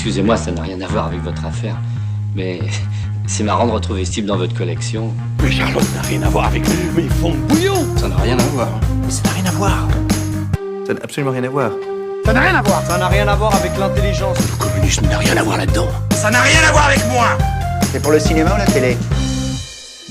Excusez-moi, ça n'a rien à voir avec votre affaire, mais c'est marrant de retrouver Steve dans votre collection. Mais Charlotte n'a rien à voir avec mes fonds de bouillon. Ça n'a rien à voir. Mais ça n'a rien à voir. Ça n'a absolument rien à voir. Ça n'a rien à voir. Ça n'a rien à voir avec l'intelligence. Le communisme n'a rien à voir là-dedans. Ça n'a rien à voir avec moi. C'est pour le cinéma ou la télé?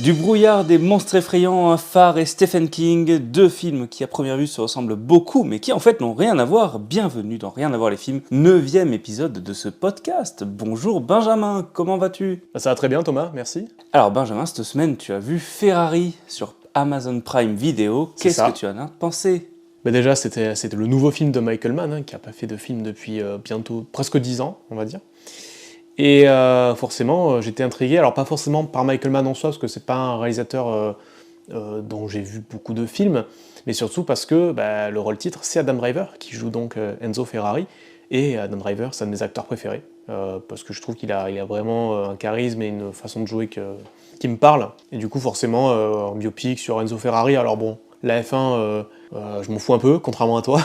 Du brouillard, des monstres effrayants, un phare et Stephen King, deux films qui à première vue se ressemblent beaucoup, mais qui en fait n'ont rien à voir. Bienvenue dans Rien à voir les films, 9e épisode de ce podcast. Bonjour Benjamin, comment vas-tu? Ça va très bien Thomas, merci. Alors Benjamin, cette semaine tu as vu Ferrari sur Amazon Prime Video, qu'est-ce que tu en as pensé? Déjà c'était le nouveau film de Michael Mann, qui n'a pas fait de film depuis bientôt presque 10 ans, on va dire. Et forcément, j'étais intrigué, alors pas forcément par Michael Mann en soi, parce que c'est pas un réalisateur dont j'ai vu beaucoup de films, mais surtout parce que le rôle titre, c'est Adam Driver, qui joue donc Enzo Ferrari, et Adam Driver, c'est un de mes acteurs préférés, parce que je trouve qu'il a vraiment un charisme et une façon de jouer qui me parle, et du coup forcément, un biopic sur Enzo Ferrari, alors bon, la F1, je m'en fous un peu, contrairement à toi.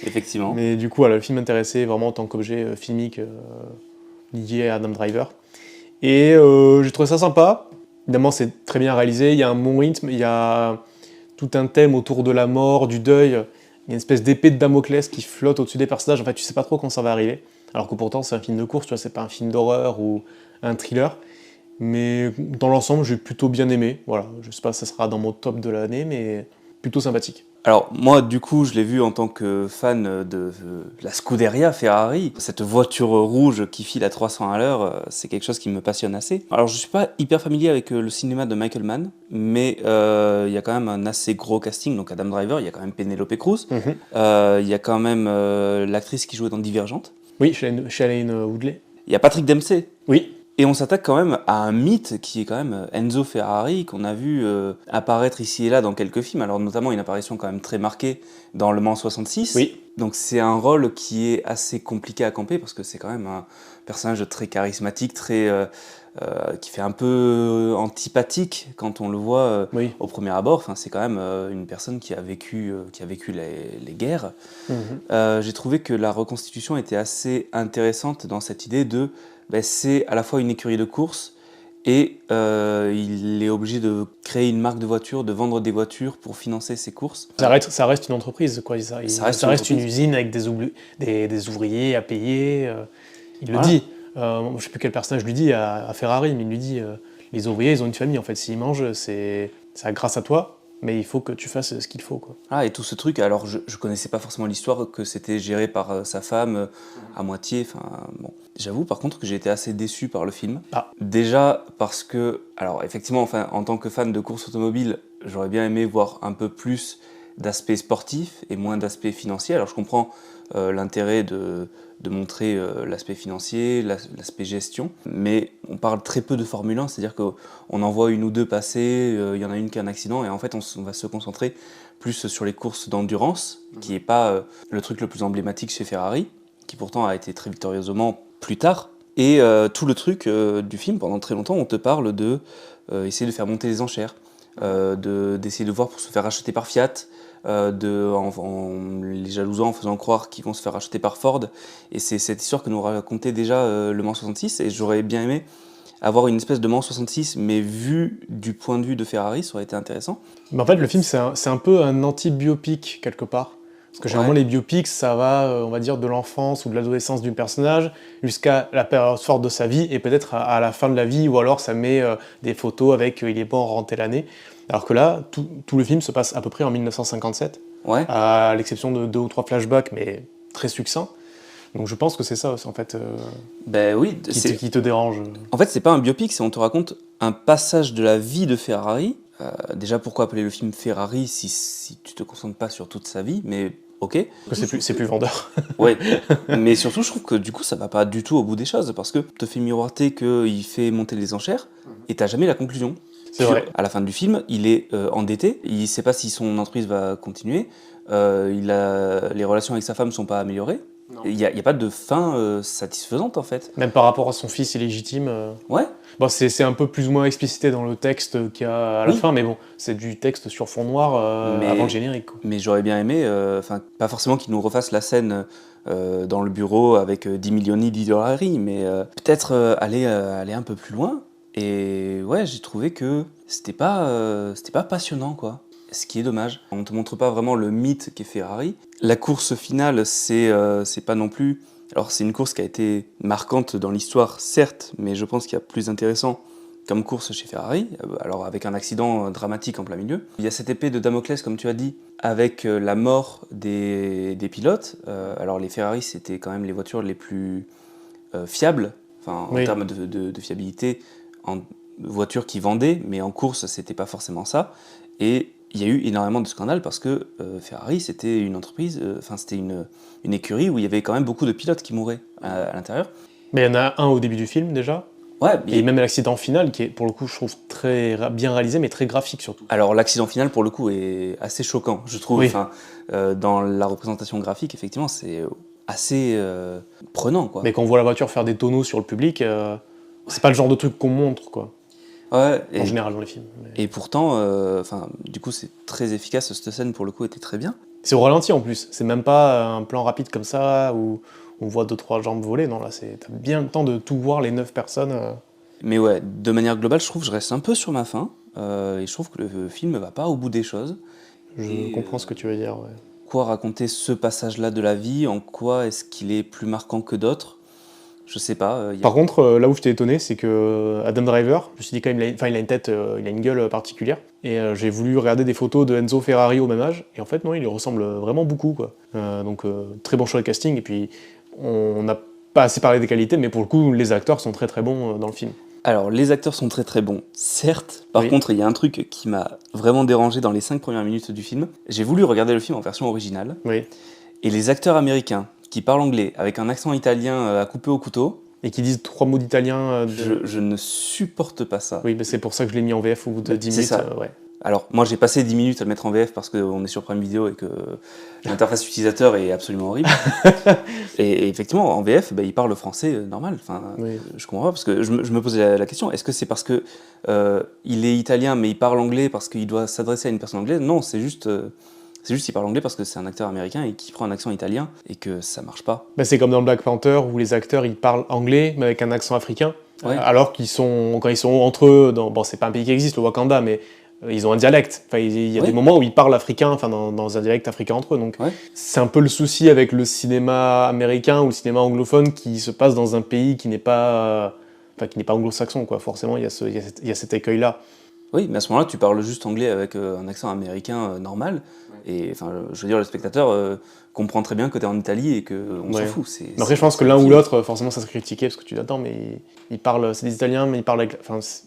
Effectivement. Mais du coup, voilà, le film m'intéressait vraiment en tant qu'objet filmique lié à Adam Driver. Et j'ai trouvé ça sympa. Évidemment, c'est très bien réalisé, il y a un bon rythme, il y a tout un thème autour de la mort, du deuil, il y a une espèce d'épée de Damoclès qui flotte au-dessus des personnages. En fait, tu sais pas trop quand ça va arriver. Alors que pourtant, c'est un film de course, tu vois, c'est pas un film d'horreur ou un thriller. Mais dans l'ensemble, j'ai plutôt bien aimé. Voilà, je sais pas si ça sera dans mon top de l'année, mais plutôt sympathique. Alors moi du coup je l'ai vu en tant que fan de la Scuderia Ferrari, cette voiture rouge qui file à 300 à l'heure, c'est quelque chose qui me passionne assez. Alors je suis pas hyper familier avec le cinéma de Michael Mann, mais il y a quand même un assez gros casting, donc Adam Driver, il y a quand même Penelope Cruz, il y a quand même l'actrice qui jouait dans Divergente. Oui, Shailene Woodley. Il y a Patrick Dempsey. Oui. Et on s'attaque quand même à un mythe qui est quand même Enzo Ferrari, qu'on a vu apparaître ici et là dans quelques films, alors notamment une apparition quand même très marquée dans Le Mans 66. Oui. Donc c'est un rôle qui est assez compliqué à camper, parce que c'est quand même un personnage très charismatique, qui fait un peu antipathique quand on le voit au premier abord. Enfin, c'est quand même une personne qui a vécu les guerres. J'ai trouvé que la reconstitution était assez intéressante dans cette idée de... c'est à la fois une écurie de course et il est obligé de créer une marque de voiture, de vendre des voitures pour financer ses courses. Ça reste une entreprise, quoi. Ça reste une usine avec des ouvriers à payer. Il le dit. Je ne sais plus quel personnage lui dit à Ferrari, mais il lui dit les ouvriers, ils ont une famille, en fait. S'ils mangent, c'est grâce à toi, mais il faut que tu fasses ce qu'il faut, quoi. Ah, et tout ce truc, alors je connaissais pas forcément l'histoire, que c'était géré par sa femme à moitié, enfin bon. J'avoue par contre que j'ai été assez déçu par le film. Ah. Déjà parce que, alors effectivement, enfin, en tant que fan de course automobile, j'aurais bien aimé voir un peu plus d'aspect sportif et moins d'aspect financier. Alors je comprends l'intérêt de montrer l'aspect financier, l'aspect gestion, mais on parle très peu de Formule 1, c'est-à-dire qu'on en voit une ou deux passer, il y en a une qui a un accident, et en fait on va se concentrer plus sur les courses d'endurance, qui n'est pas le truc le plus emblématique chez Ferrari, qui pourtant a été très victorieusement plus tard. Et tout le truc du film, pendant très longtemps, on te parle de essayer de faire monter les enchères, d'essayer de voir pour se faire racheter par Fiat, en les jalousant, en faisant croire qu'ils vont se faire racheter par Ford. Et c'est cette histoire que nous racontait déjà Le Mans 66, et j'aurais bien aimé avoir une espèce de Mans 66, mais vu du point de vue de Ferrari, ça aurait été intéressant. Mais en fait, le film, c'est un peu un anti-biopic, quelque part. Parce que généralement, les biopics, ça va, on va dire, de l'enfance ou de l'adolescence du personnage jusqu'à la période forte de sa vie, et peut-être à la fin de la vie, ou alors ça met des photos avec il est mort en telle année. Alors que là, tout le film se passe à peu près en 1957, à l'exception de 2 ou 3 flashbacks, mais très succincts. Donc je pense que c'est ça, en fait, qui te dérange. En fait, c'est pas un biopic, c'est on te raconte un passage de la vie de Ferrari. Déjà, pourquoi appeler le film Ferrari si tu te concentres pas sur toute sa vie, mais ok. C'est plus vendeur. Ouais, mais surtout, je trouve que du coup, ça va pas du tout au bout des choses, parce que te fait miroiter qu'il fait monter les enchères, et t'as jamais la conclusion. C'est vrai. À la fin du film, il est endetté, il sait pas si son entreprise va continuer, les relations avec sa femme sont pas améliorées, Il n'y a pas de fin satisfaisante en fait. Même par rapport à son fils illégitime. Ouais. Bon, c'est un peu plus ou moins explicité dans le texte qu'il y a à la fin, mais bon, c'est du texte sur fond noir avant le générique, quoi. Mais j'aurais bien aimé, pas forcément qu'il nous refasse la scène dans le bureau avec 10 millioni di dollari, mais peut-être aller un peu plus loin. Et ouais, j'ai trouvé que c'était pas passionnant, quoi. Ce qui est dommage. On ne te montre pas vraiment le mythe qu'est Ferrari. La course finale, c'est pas non plus... Alors c'est une course qui a été marquante dans l'histoire, certes, mais je pense qu'il y a plus intéressant comme course chez Ferrari, alors avec un accident dramatique en plein milieu. Il y a cette épée de Damoclès, comme tu as dit, avec la mort des pilotes. Alors les Ferrari, c'était quand même les voitures les plus fiables, en termes de fiabilité, en voitures qui vendaient, mais en course, c'était pas forcément ça. Et il y a eu énormément de scandales parce que Ferrari, c'était une entreprise, c'était une écurie où il y avait quand même beaucoup de pilotes qui mouraient à l'intérieur. Mais il y en a un au début du film déjà. Ouais, et même l'accident final qui est, pour le coup, je trouve très bien réalisé, mais très graphique surtout. Alors l'accident final, pour le coup, est assez choquant, je trouve. Oui. Dans la représentation graphique, effectivement, c'est assez prenant, quoi. Mais quand on voit la voiture faire des tonneaux sur le public, c'est pas le genre de truc qu'on montre, quoi. Ouais, en général dans les films. Et pourtant, du coup, c'est très efficace. Cette scène, pour le coup, était très bien. C'est au ralenti en plus. C'est même pas un plan rapide comme ça où on voit 2-3 jambes voler. Non, là, t'as bien le temps de tout voir, les 9 personnes. Mais ouais, de manière globale, je trouve que je reste un peu sur ma faim. Et je trouve que le film ne va pas au bout des choses. Je comprends ce que tu veux dire, ouais. Quoi raconter ce passage-là de la vie? En quoi est-ce qu'il est plus marquant que d'autres? Je sais pas. Par contre, là où j'étais étonné, c'est que Adam Driver, je me suis dit quand même, il a une tête, il a une gueule particulière. Et j'ai voulu regarder des photos de Enzo Ferrari au même âge. Et en fait, non, il lui ressemble vraiment beaucoup, quoi. Donc, très bon choix de casting. Et puis, on n'a pas assez parlé des qualités, mais pour le coup, les acteurs sont très très bons dans le film. Alors, les acteurs sont très très bons, certes. Par contre, il y a un truc qui m'a vraiment dérangé dans les 5 premières minutes du film. J'ai voulu regarder le film en version originale. Oui. Et les acteurs américains qui parlent anglais avec un accent italien à couper au couteau. Et qui disent 3 mots d'italien. Je ne supporte pas ça. Oui, mais c'est pour ça que je l'ai mis en VF au bout de 10 minutes. Ça. Ouais. Alors, moi, j'ai passé 10 minutes à le mettre en VF parce qu'on est sur Prime Video et que l'interface utilisateur est absolument horrible. et effectivement, en VF, il parle français normal. Oui. Je comprends pas parce que je me posais la question, est-ce que c'est parce que il est italien mais il parle anglais parce qu'il doit s'adresser à une personne anglaise? Non, c'est juste qu'il parle anglais parce que c'est un acteur américain et qu'il prend un accent italien et que ça marche pas. C'est comme dans Black Panther où les acteurs ils parlent anglais mais avec un accent africain, alors quand ils sont entre eux, c'est pas un pays qui existe, le Wakanda, mais ils ont un dialecte. Il y a des moments où ils parlent africain, dans un dialecte africain entre eux. Donc c'est un peu le souci avec le cinéma américain ou le cinéma anglophone qui se passe dans un pays qui n'est pas anglo-saxon, quoi. Forcément, il y a cet écueil-là. Oui, mais à ce moment-là, tu parles juste anglais avec un accent américain normal. Et je veux dire, le spectateur comprend très bien que tu es en Italie et qu'on s'en fout. Après, je pense que l'un ou l'autre, forcément, ça se critiquait parce que tu l'attends, mais ils parlent, c'est des Italiens, mais ils parlent avec.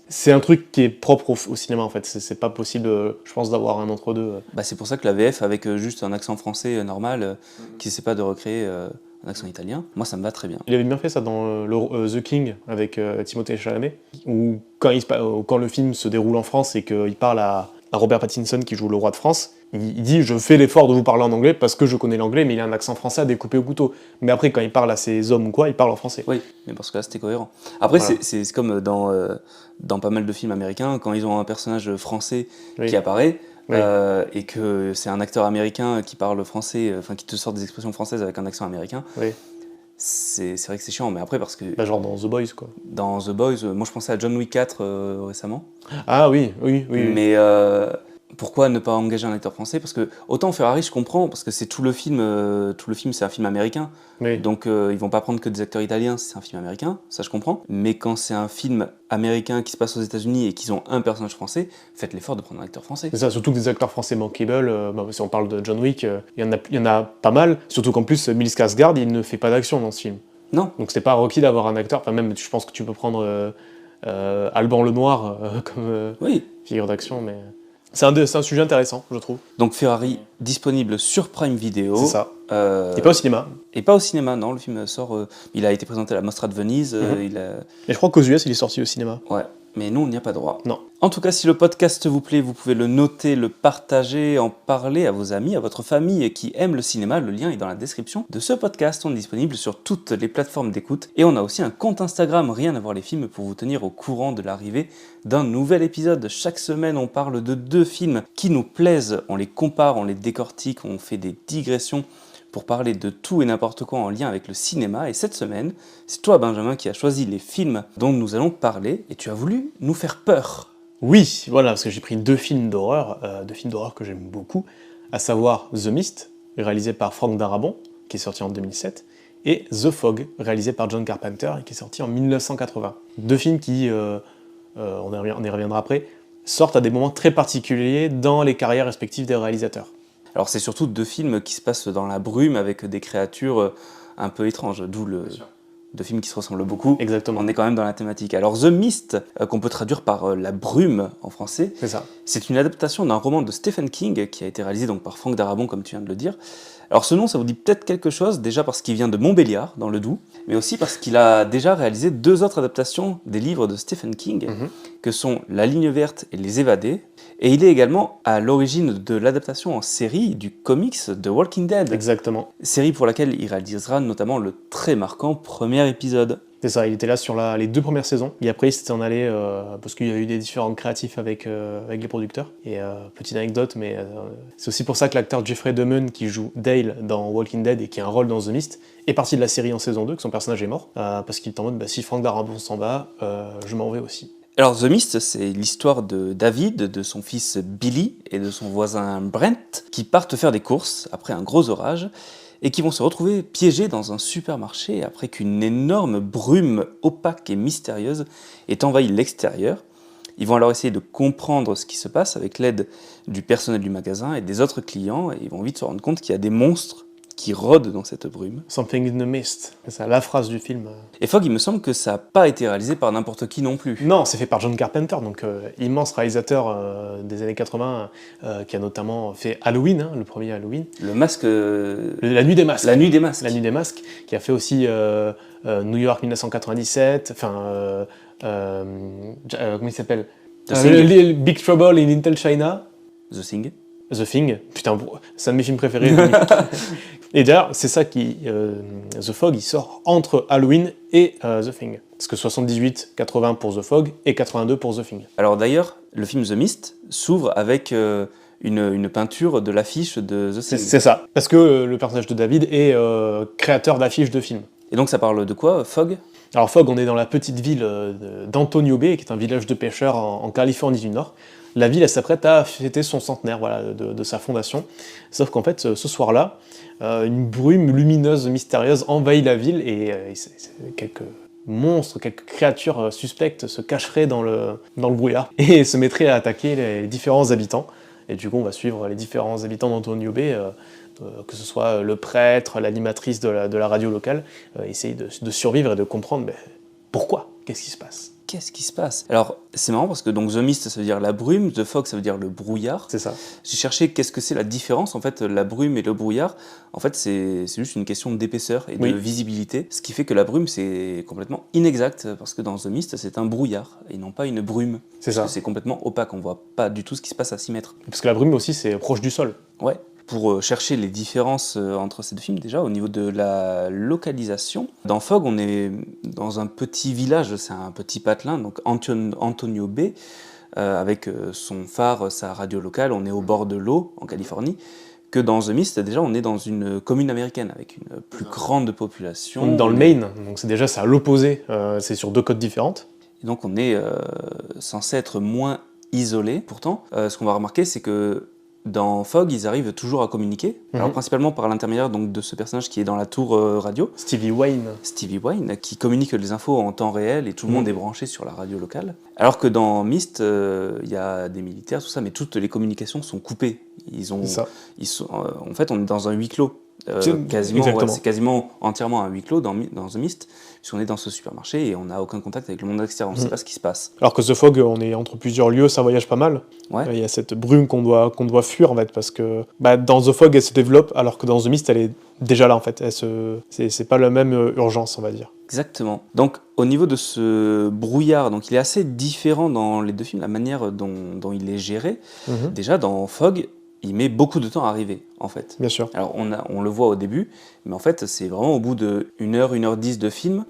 C'est un truc qui est propre au cinéma, en fait. C'est pas possible, je pense, d'avoir un entre-deux. C'est pour ça que la VF, avec juste un accent français normal, qui ne sait pas de recréer un accent italien, moi, ça me va très bien. Il avait bien fait ça dans The King avec Timothée Chalamet, où quand le film se déroule en France et qu'il parle à Robert Pattinson qui joue le roi de France, il dit « je fais l'effort de vous parler en anglais parce que je connais l'anglais, mais il a un accent français à découper au couteau ». Mais après, quand il parle à ses hommes ou quoi, il parle en français. Oui, mais parce que là, c'était cohérent. Après, c'est comme dans pas mal de films américains, quand ils ont un personnage français qui apparaît, et que c'est un acteur américain qui parle français, qui te sort des expressions françaises avec un accent américain, c'est vrai que c'est chiant, mais après parce que... genre dans The Boys, quoi. Dans The Boys, moi je pensais à John Wick 4 récemment. Ah oui. Mais pourquoi ne pas engager un acteur français? Parce que autant Ferrari, je comprends, parce que c'est tout le film c'est un film américain, donc ils vont pas prendre que des acteurs italiens si c'est un film américain, ça je comprends. Mais quand c'est un film américain qui se passe aux États-Unis et qu'ils ont un personnage français, faites l'effort de prendre un acteur français. C'est ça, surtout que des acteurs français manquables, si on parle de John Wick, il y en a pas mal, surtout qu'en plus Bill Skarsgård, il ne fait pas d'action dans ce film. Non. Donc c'est pas requis d'avoir un acteur, même je pense que tu peux prendre Alban Lenoir comme figure d'action, mais... C'est un sujet intéressant, je trouve. Donc Ferrari, disponible sur Prime Video. C'est ça. Et pas au cinéma. Et pas au cinéma, non. Le film sort... il a été présenté à la Mostra de Venise. Et je crois qu'aux US, il est sorti au cinéma. Ouais. Mais nous, on n'y a pas droit. Non. En tout cas, si le podcast vous plaît, vous pouvez le noter, le partager, en parler à vos amis, à votre famille qui aiment le cinéma. Le lien est dans la description de ce podcast. On est disponible sur toutes les plateformes d'écoute. Et on a aussi un compte Instagram, Rien à voir les films, pour vous tenir au courant de l'arrivée d'un nouvel épisode. Chaque semaine, on parle de 2 films qui nous plaisent. On les compare, on les décortique, on fait des digressions pour parler de tout et n'importe quoi en lien avec le cinéma. Et cette semaine, c'est toi, Benjamin, qui as choisi les films dont nous allons parler. Et tu as voulu nous faire peur. Oui, voilà, parce que j'ai pris 2 films d'horreur que j'aime beaucoup, à savoir The Mist, réalisé par Frank Darabont, qui est sorti en 2007, et The Fog, réalisé par John Carpenter, et qui est sorti en 1980. 2 films qui, on y reviendra après, sortent à des moments très particuliers dans les carrières respectives des réalisateurs. Alors c'est surtout 2 films qui se passent dans la brume avec des créatures un peu étranges, d'où le... 2 films qui se ressemblent beaucoup. Exactement. On est quand même dans la thématique. Alors The Mist, qu'on peut traduire par La Brume en français, C'est ça. c'est une adaptation d'un roman de Stephen King qui a été réalisé donc par Frank Darabont, comme tu viens de le dire. Alors ce nom, ça vous dit peut-être quelque chose, déjà parce qu'il vient de Montbéliard, dans le Doubs, mais aussi parce qu'il a déjà réalisé 2 autres adaptations des livres de Stephen King, que sont La Ligne Verte et Les Évadés. Et il est également à l'origine de l'adaptation en série du comics The Walking Dead. Exactement. Série pour laquelle il réalisera notamment le très marquant premier épisode. C'est ça, il était là sur les 2 premières saisons, et après il s'était en allé, parce qu'il y a eu des différents créatifs avec les producteurs. Et petite anecdote, mais c'est aussi pour ça que l'acteur Jeffrey Dahmer, qui joue Dale dans Walking Dead et qui a un rôle dans The Mist, est parti de la série en saison 2, que son personnage est mort, parce qu'il est en mode, si Frank Darabont s'en va, je m'en vais aussi. Alors The Mist, c'est l'histoire de David, de son fils Billy et de son voisin Brent, qui partent faire des courses après un gros orage, et qui vont se retrouver piégés dans un supermarché après qu'une énorme brume opaque et mystérieuse ait envahi l'extérieur. Ils vont alors essayer de comprendre ce qui se passe avec l'aide du personnel du magasin et des autres clients, et ils vont vite se rendre compte qu'il y a des monstres qui rôdent dans cette brume. Something in the Mist, c'est ça, la phrase du film. Et Fogg, il me semble que ça n'a pas été réalisé par n'importe qui non plus. Non, c'est fait par John Carpenter, donc immense réalisateur des années 80, qui a notamment fait Halloween, le premier Halloween. Le masque... La Nuit des Masques. La Nuit des Masques. La Nuit des Masques, qui a fait aussi New York 1997, enfin... comment il s'appelle Big Trouble in Little China. The Thing. The Thing, putain, c'est un de mes films préférés. Et d'ailleurs, c'est ça qui... The Fog, il sort entre Halloween et The Thing. Parce que 78, 80 pour The Fog et 82 pour The Thing. Alors d'ailleurs, le film The Mist s'ouvre avec une peinture de l'affiche de The Thing. C'est ça. Parce que le personnage de David est créateur d'affiches de films. Et donc ça parle de quoi, Fogg ? Alors Fogg, on est dans la petite ville d'Antonio Bay, qui est un village de pêcheurs en Californie du Nord. La ville, elle s'apprête à fêter son centenaire de sa fondation. Sauf qu'en fait, ce soir-là, une brume lumineuse, mystérieuse envahit la ville et quelques monstres, quelques créatures suspectes se cacheraient dans le brouillard et se mettraient à attaquer les différents habitants. Et du coup, on va suivre les différents habitants d'Antonio Bay, que ce soit le prêtre, l'animatrice de la radio locale, essayer de survivre et de comprendre pourquoi, qu'est-ce qui se passe. Qu'est-ce qui se passe ? Alors, c'est marrant parce que donc, The Mist, ça veut dire la brume, The Fog, ça veut dire le brouillard. C'est ça. J'ai cherché qu'est-ce que c'est la différence, en fait, la brume et le brouillard. En fait, c'est juste une question d'épaisseur et de visibilité, ce qui fait que la brume, c'est complètement inexact, parce que dans The Mist, c'est un brouillard, et non pas une brume. C'est ça. C'est complètement opaque, on voit pas du tout ce qui se passe à 6 mètres. Parce que la brume aussi, c'est proche du sol. Ouais. Pour chercher les différences entre ces 2 films, déjà, au niveau de la localisation. Dans Fog, on est dans un petit village, c'est un petit patelin, donc Antonio Bay, avec son phare, sa radio locale, on est au bord de l'eau, en Californie. Que dans The Mist, déjà, on est dans une commune américaine, avec une plus grande population. On est dans le Maine, donc c'est à l'opposé, c'est sur 2 côtes différentes. Et donc on est censé être moins isolé. Pourtant, ce qu'on va remarquer, c'est que dans Fog, ils arrivent toujours à communiquer, alors principalement par l'intermédiaire donc, de ce personnage qui est dans la tour radio. Stevie Wayne, qui communique les infos en temps réel et tout le monde est branché sur la radio locale. Alors que dans Mist, il y a des militaires, tout ça, mais toutes les communications sont coupées. En fait, on est dans un huis clos. Quasiment, c'est quasiment entièrement un huis clos dans The Mist, puisqu'on est dans ce supermarché et on n'a aucun contact avec le monde extérieur, on ne sait pas ce qui se passe. Alors que The Fog, on est entre plusieurs lieux, ça voyage pas mal. Ouais. Il y a cette brume qu'on doit fuir en fait, parce que dans The Fog, elle se développe, alors que dans The Mist, elle est déjà là en fait. C'est pas la même urgence, on va dire. Exactement. Donc au niveau de ce brouillard, donc il est assez différent dans les deux films, la manière dont il est géré. Déjà dans Fog, il met beaucoup de temps à arriver, en fait. Bien sûr. Alors, on le voit au début, mais en fait, c'est vraiment au bout de 1h10 de film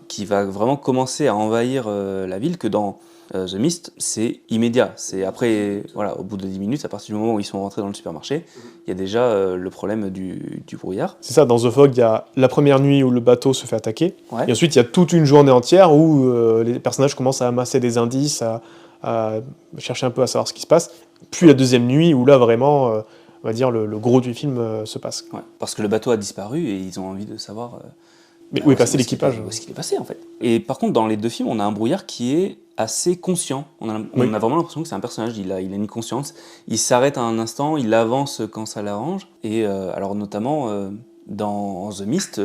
qui va vraiment commencer à envahir la ville, que dans The Mist, c'est immédiat. C'est après, voilà, au bout de 10 minutes, à partir du moment où ils sont rentrés dans le supermarché, il y a déjà le problème du brouillard. C'est ça, dans The Fog, il y a la première nuit où le bateau se fait attaquer, Ouais. et ensuite, il y a toute une journée entière où les personnages commencent à amasser des indices, à chercher un peu à savoir ce qui se passe. Puis la deuxième nuit où là vraiment, on va dire, le gros du film se passe. Ouais, parce que le bateau a disparu et ils ont envie de savoir mais où est passé l'équipage. Où est-ce qu'il est passé en fait. Et par contre dans les deux films on a un brouillard qui est assez conscient. On a vraiment l'impression que c'est un personnage, il a une conscience, il s'arrête à un instant, il avance quand ça l'arrange. Et alors notamment dans The Mist,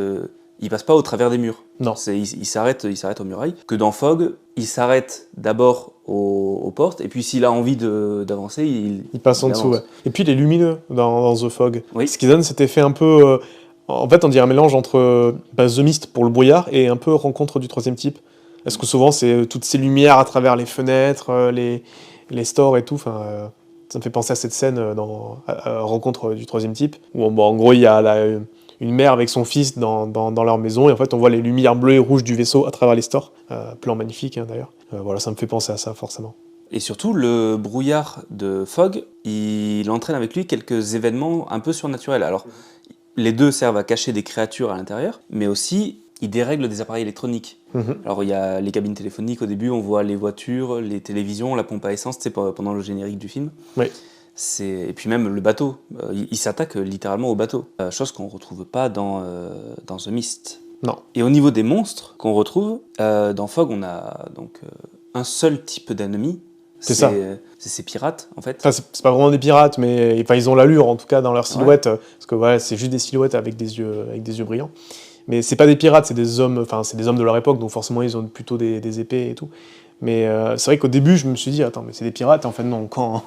il passe pas au travers des murs. Non. Il s'arrête aux murailles. Que dans Fog, il s'arrête d'abord aux portes, et puis s'il a envie d'avancer, il passe en dessous. Ouais. Et puis il est lumineux dans The Fog. Oui. Ce qui donne cet effet un peu... en fait, on dirait un mélange entre The Mist pour le brouillard et un peu Rencontre du troisième type. Parce que souvent, c'est toutes ces lumières à travers les fenêtres, les stores et tout. Ça me fait penser à cette scène dans Rencontre du troisième type, où en gros, il y a une mère avec son fils dans leur maison, et en fait on voit les lumières bleues et rouges du vaisseau à travers les stores. Plan magnifique d'ailleurs. Voilà, ça me fait penser à ça forcément. Et surtout, le brouillard de Fog, il entraîne avec lui quelques événements un peu surnaturels. Alors, les deux servent à cacher des créatures à l'intérieur, mais aussi, il dérègle des appareils électroniques. Alors, il y a les cabines téléphoniques au début, on voit les voitures, les télévisions, la pompe à essence, c'est pendant le générique du film. Oui. Et puis même le bateau, il s'attaque littéralement au bateau, chose qu'on ne retrouve pas dans The Mist. Non. Et au niveau des monstres qu'on retrouve, dans Fog, on a donc un seul type d'ennemi. C'est ces pirates, en fait. Enfin, c'est pas vraiment des pirates, mais ils ont l'allure, en tout cas, dans leur silhouette, parce que voilà, c'est juste des silhouettes avec des yeux brillants. Mais c'est pas des pirates, c'est des hommes de leur époque, donc forcément, ils ont plutôt des épées et tout. Mais c'est vrai qu'au début, je me suis dit, attends, mais c'est des pirates, en fait, non, quand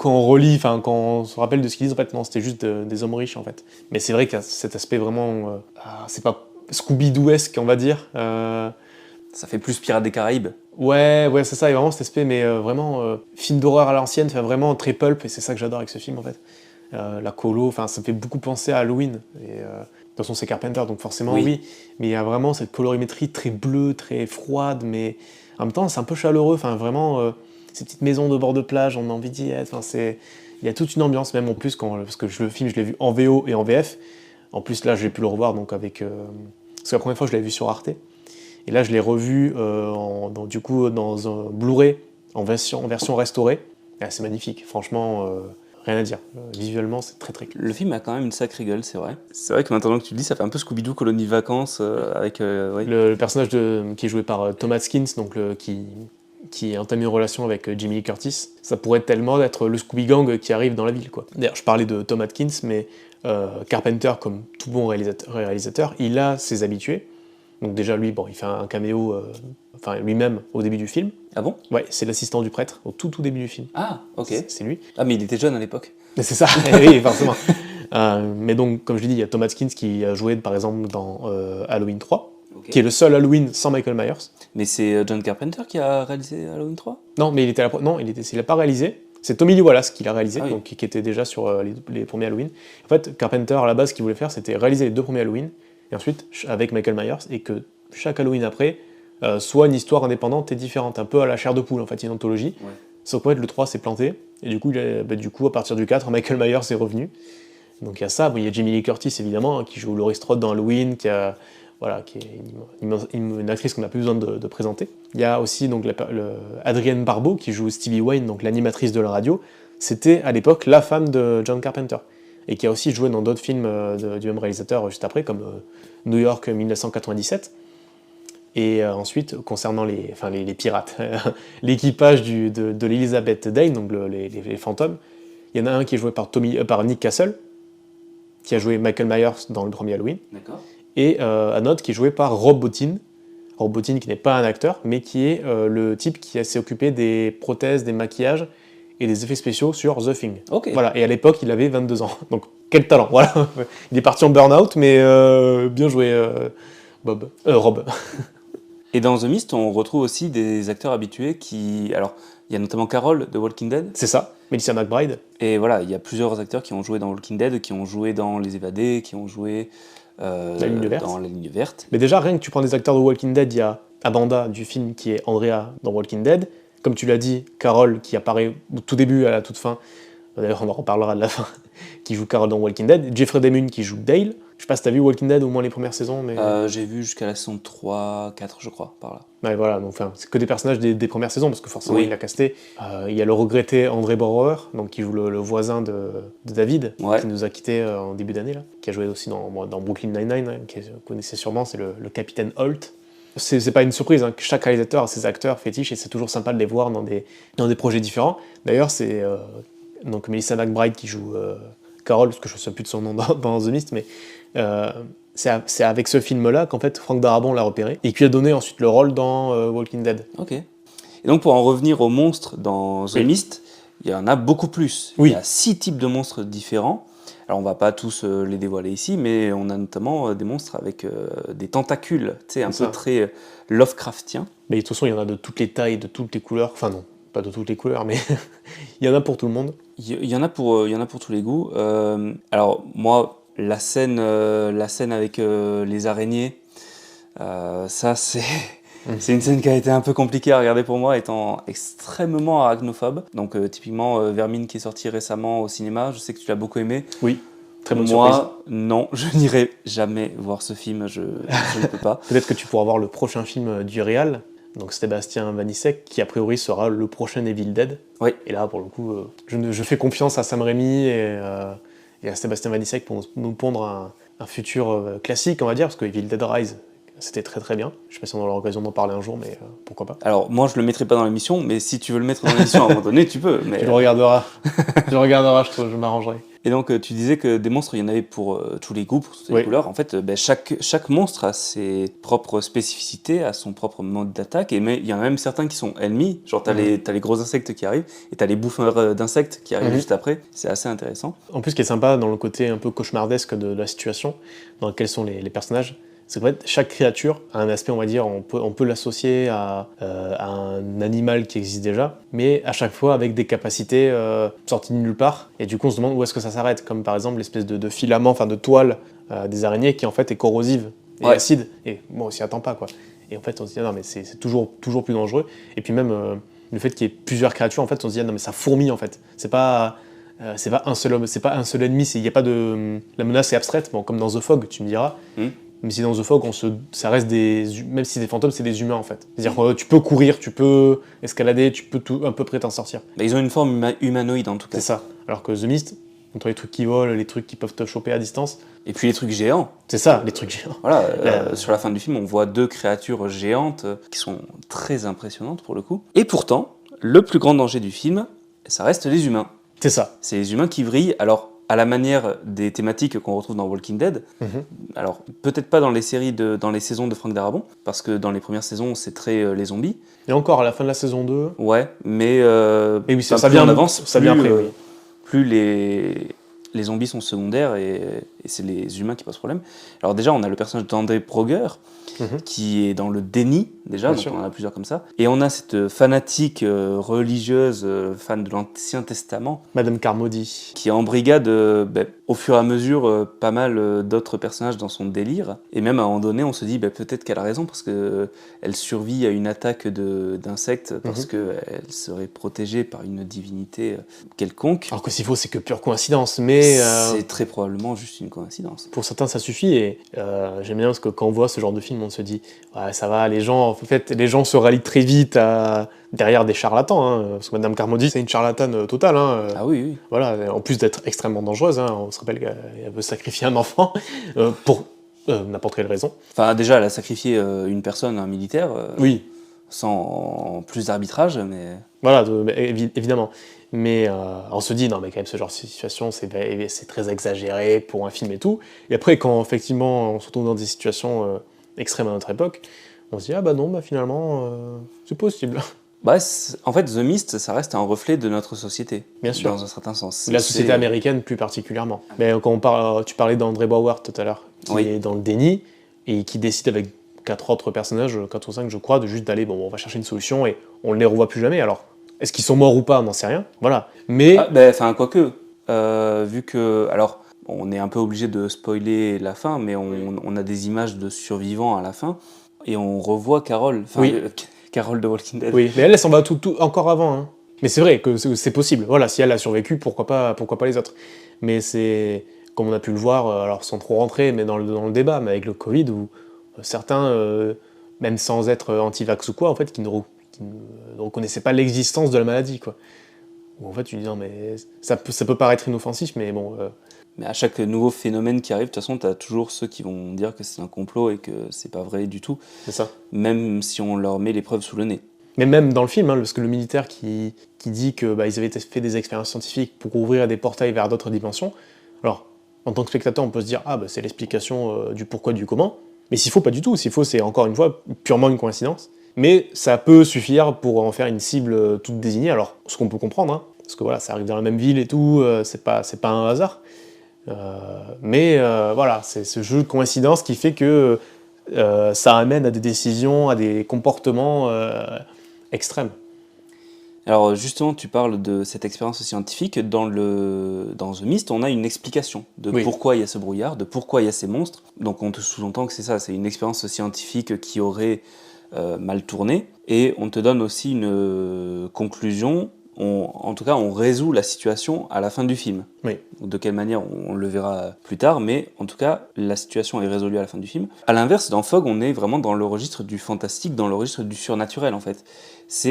on relit, quand on se rappelle de ce qu'ils disent, en fait, non, c'était juste des hommes riches, en fait. Mais c'est vrai qu'il y a cet aspect vraiment... c'est pas Scooby-Doo-esque, on va dire. Ça fait plus Pirates des Caraïbes. Ouais, c'est ça, il y a vraiment cet aspect, mais vraiment film d'horreur à l'ancienne, vraiment très pulp, et c'est ça que j'adore avec ce film, en fait. La colo, ça me fait beaucoup penser à Halloween, et de toute façon c'est Carpenter, donc forcément oui, mais il y a vraiment cette colorimétrie très bleue, très froide, mais en même temps c'est un peu chaleureux, vraiment ces petites maisons de bord de plage, on a envie d'y être, il y a toute une ambiance, même en plus, parce que le film je l'ai vu en VO et en VF, en plus là j'ai pu le revoir donc avec... parce que la première fois je l'avais vu sur Arte, et là je l'ai revu dans un Blu-ray en version restaurée, et c'est magnifique, franchement... rien à dire. Visuellement, c'est très très cool. Le film a quand même une sacrée gueule, c'est vrai. C'est vrai que maintenant que tu le dis, ça fait un peu Scooby-Doo, colonie de vacances, avec... Le personnage qui est joué par Thomas Skins, donc qui entame une relation avec Jamie Lee Curtis, ça pourrait tellement être le Scooby Gang qui arrive dans la ville, quoi. D'ailleurs, je parlais de Thomas Skins, mais Carpenter, comme tout bon réalisateur, il a ses habitués. Donc déjà, lui, il fait un caméo... lui-même au début du film. Ah bon ? Ouais, c'est l'assistant du prêtre au tout début du film. Ah, ok. C'est lui. Ah, mais il était jeune à l'époque. C'est ça, oui, forcément. Mais donc, comme je l'ai dit, il y a Thomas Skins qui a joué, par exemple, dans Halloween 3, qui est le seul Halloween sans Michael Myers. Mais c'est John Carpenter qui a réalisé Halloween 3 ? Non, mais il l'a pas réalisé. C'est Tommy Lee Wallace qui l'a réalisé, donc qui était déjà sur les premiers Halloween. En fait, Carpenter, à la base, ce qu'il voulait faire, c'était réaliser les 2 premiers Halloween, et ensuite, avec Michael Myers, et que chaque Halloween après... soit une histoire indépendante et différente, un peu à la chair de poule en fait, une anthologie. Ouais. Sauf qu'en fait le 3 s'est planté, et du coup à partir du 4, Michael Myers est revenu. Donc il y a ça, il y a Jamie Lee Curtis évidemment, qui joue Laurie Strode dans Halloween, qui est une actrice qu'on n'a plus besoin de présenter. Il y a aussi donc Adrienne Barbeau, qui joue Stevie Wayne, donc l'animatrice de la radio. C'était à l'époque la femme de John Carpenter, et qui a aussi joué dans d'autres films du même réalisateur juste après, comme New York 1997. Et ensuite, concernant les pirates, l'équipage de l'Elizabeth Dane, donc les fantômes, il y en a un qui est joué par Nick Castle, qui a joué Michael Myers dans le premier Halloween, D'accord. et un autre qui est joué par Rob Bottin. Rob Bottin qui n'est pas un acteur, mais qui est le type qui s'est occupé des prothèses, des maquillages et des effets spéciaux sur The Thing. Ok. Voilà, et à l'époque, il avait 22 ans. Donc, quel talent, voilà. Il est parti en burn-out, mais bien joué, Rob. Et dans The Mist, on retrouve aussi des acteurs habitués qui... Alors, il y a notamment Carol de Walking Dead. C'est ça, Melissa McBride. Et voilà, il y a plusieurs acteurs qui ont joué dans Walking Dead, qui ont joué dans Les Évadés, qui ont joué La Ligne Verte. dans La Ligne Verte. Mais déjà, rien que tu prends des acteurs de Walking Dead, il y a Amanda du film qui est Andrea dans Walking Dead. Comme tu l'as dit, Carol qui apparaît au tout début à la toute fin. D'ailleurs, on en reparlera de la fin, qui joue Carol dans Walking Dead. Jeffrey Demun qui joue Dale. Je sais pas si t'as vu Walking Dead au moins les premières saisons, mais... J'ai vu jusqu'à la saison 3, 4, je crois, par là. Ouais, voilà, donc c'est que des personnages des premières saisons, parce que forcément Oui. il l'a casté. Il y a le regretté André Bauer, donc qui joue le voisin de David, Ouais. qui nous a quittés en début d'année, là, qui a joué aussi dans Brooklyn Nine-Nine, hein, que vous connaissez sûrement, c'est le capitaine Holt. C'est pas une surprise, hein, que chaque réalisateur a ses acteurs fétiches, et c'est toujours sympa de les voir dans des projets différents. D'ailleurs, c'est donc Melissa McBride qui joue Carol, parce que je ne sais plus de son nom dans The Mist, mais... c'est avec ce film-là qu'en fait Frank Darabont l'a repéré et qui lui a donné ensuite le rôle dans Walking Dead. Ok. Et donc, pour en revenir aux monstres dans The Oui. Mist, il y en a beaucoup plus. Oui. Il y a 6 types de monstres différents. Alors, on va pas tous les dévoiler ici, mais on a notamment des monstres avec des tentacules, tu sais, un C'est peu ça. très Lovecraftien. Mais de toute façon, il y en a de toutes les tailles, de toutes les couleurs. Enfin non, pas de toutes les couleurs, mais il y en a pour tout le monde. Il y en a pour tous les goûts. Alors, moi, la scène avec les araignées, ça, c'est une scène qui a été un peu compliquée à regarder pour moi, étant extrêmement arachnophobe. Donc, typiquement, Vermine qui est sorti récemment au cinéma, je sais que tu l'as beaucoup aimé. Oui, très bonne Moi, surprise. non, je n'irai jamais voir ce film, je ne peux pas. Peut-être que tu pourras voir le prochain film du réal, donc Sébastien Vanissek, qui a priori sera le prochain Evil Dead. Oui. Et là, pour le coup, je fais confiance à Sam Raimi et à Sébastien Vanissek pour nous pondre un futur classique, on va dire, parce que Evil Dead Rise, c'était très très bien. Je sais pas si on aura l'occasion d'en parler un jour, mais pourquoi pas. Alors, moi, je le mettrai pas dans l'émission, mais si tu veux le mettre dans l'émission à un moment donné, tu peux. Mais... Tu le regarderas. Tu le regarderas, je m'arrangerai. Et donc, tu disais que des monstres, il y en avait pour tous les goûts, pour toutes les Oui. couleurs. En fait, chaque monstre a ses propres spécificités, a son propre mode d'attaque. Mais il y en a même certains qui sont ennemis. Genre, t'as les gros insectes qui arrivent, et t'as les bouffeurs d'insectes qui arrivent juste après. C'est assez intéressant. En plus, ce qui est sympa dans le côté un peu cauchemardesque de la situation, dans lequel sont les personnages, c'est qu'en fait, chaque créature a un aspect, on va dire, on peut l'associer à un animal qui existe déjà, mais à chaque fois avec des capacités sorties de nulle part. Et du coup, on se demande où est-ce que ça s'arrête, comme par exemple l'espèce de filament, enfin de toile des araignées qui en fait est corrosive et Ouais. acide. Et bon, on s'y attend pas, quoi. Et en fait, on se dit, non, mais c'est toujours plus dangereux. Et puis même, le fait qu'il y ait plusieurs créatures, en fait, on se dit, non, mais ça fourmille, en fait. C'est pas un seul homme, c'est pas un seul ennemi, il y a pas de... La menace est abstraite, bon, comme dans The Fog, tu me diras. Même si dans The Fog, ça reste même si c'est des fantômes, c'est des humains en fait. C'est-à-dire que tu peux courir, tu peux escalader, tu peux à peu près t'en sortir. Bah, ils ont une forme humanoïde en tout cas. C'est ça. Alors que The Mist, entre les trucs qui volent, les trucs qui peuvent te choper à distance, Et puis les trucs géants. c'est ça, les trucs géants. Voilà, sur la fin du film, on voit 2 créatures géantes qui sont très impressionnantes pour le coup. Et pourtant, le plus grand danger du film, ça reste les humains. C'est ça. C'est les humains qui vrillent. Alors, à la manière des thématiques qu'on retrouve dans Walking Dead, alors peut-être pas dans les saisons de Frank Darabont, parce que dans les premières saisons, c'est très les zombies. Et encore, à la fin de la saison 2... Ouais, mais Et oui, ça plus vient on avance, ça vient après, oui. plus les zombies sont secondaires et c'est les humains qui posent problème. Alors déjà, on a le personnage d'André Proger, qui est dans le déni, déjà, Bien donc sûr. on en a plusieurs comme ça. Et on a cette fanatique religieuse, fan de l'Ancien Testament, Madame Carmody. qui embrigade au fur et à mesure pas mal d'autres personnages dans son délire. Et même à un moment donné, on se dit peut-être qu'elle a raison parce qu'elle survit à une attaque d'insectes parce qu'elle serait protégée par une divinité quelconque. Alors que s'il faut, c'est que pure coïncidence, mais... C'est très probablement juste une coïncidence. Pour certains, ça suffit, et j'aime bien parce que quand on voit ce genre de film, on se dit ouais, ça va, les gens se rallient très vite derrière des charlatans, hein, parce que Madame Carmody, c'est une charlatane totale. Hein, Ah oui. voilà, en plus d'être extrêmement dangereuse, hein, on se rappelle qu'elle veut sacrifier un enfant pour n'importe quelle raison. Enfin, déjà, elle a sacrifié une personne, un militaire, Oui, sans plus d'arbitrage, mais... voilà, évidemment. Mais on se dit, non, mais quand même, ce genre de situation, c'est très exagéré pour un film et tout. Et après, quand effectivement, on se retrouve dans des situations extrêmes à notre époque, on se dit, ah bah non, bah finalement, c'est possible. Bah, en fait, The Mist, ça reste un reflet de notre société. Bien sûr. Dans un certain sens. La société américaine plus particulièrement. Mais quand tu parlais d'André Bauer tout à l'heure, qui est dans le déni, et qui décide avec 4 autres personnages, 4 ou 5 je crois, de juste d'aller, bon, on va chercher une solution, et on ne les revoit plus jamais. Alors, est-ce qu'ils sont morts ou pas, on n'en sait rien. Voilà. Mais... quoique, vu que... Alors, on est un peu obligé de spoiler la fin, mais on a des images de survivants à la fin, et on revoit Carol. Carol de Walking Dead. Oui, mais elle s'en va tout encore avant. Hein. Mais c'est vrai que c'est possible. Voilà, si elle a survécu, pourquoi pas les autres. Mais c'est, comme on a pu le voir, alors sans trop rentrer, mais dans le débat, mais avec le Covid, où certains, même sans être anti-vax ou quoi, en fait, qui ne reconnaissaient pas l'existence de la maladie, quoi. Où en fait, tu dis non, mais ça peut paraître inoffensif, mais bon. Mais à chaque nouveau phénomène qui arrive, de toute façon, tu as toujours ceux qui vont dire que c'est un complot et que c'est pas vrai du tout. C'est ça. Même si on leur met les preuves sous le nez. Mais même dans le film, hein, parce que le militaire qui dit que ils avaient fait des expériences scientifiques pour ouvrir des portails vers d'autres dimensions. Alors, en tant que spectateur, on peut se dire c'est l'explication du pourquoi du comment. Mais s'il faut, pas du tout. S'il faut, c'est encore une fois purement une coïncidence. Mais ça peut suffire pour en faire une cible toute désignée. Alors, ce qu'on peut comprendre, hein, parce que voilà, ça arrive dans la même ville et tout, c'est pas un hasard. Mais voilà, c'est ce jeu de coïncidence qui fait que ça amène à des décisions, à des comportements extrêmes. Alors justement, tu parles de cette expérience scientifique. Dans The Mist, on a une explication de pourquoi il y a ce brouillard, de pourquoi il y a ces monstres. Donc on te sous-entend que c'est ça, c'est une expérience scientifique qui aurait mal tourné. Et on te donne aussi une conclusion. En tout cas, on résout la situation à la fin du film. Oui. De quelle manière, on le verra plus tard, mais en tout cas, la situation est résolue à la fin du film. À l'inverse, dans Fog, on est vraiment dans le registre du fantastique, dans le registre du surnaturel, en fait.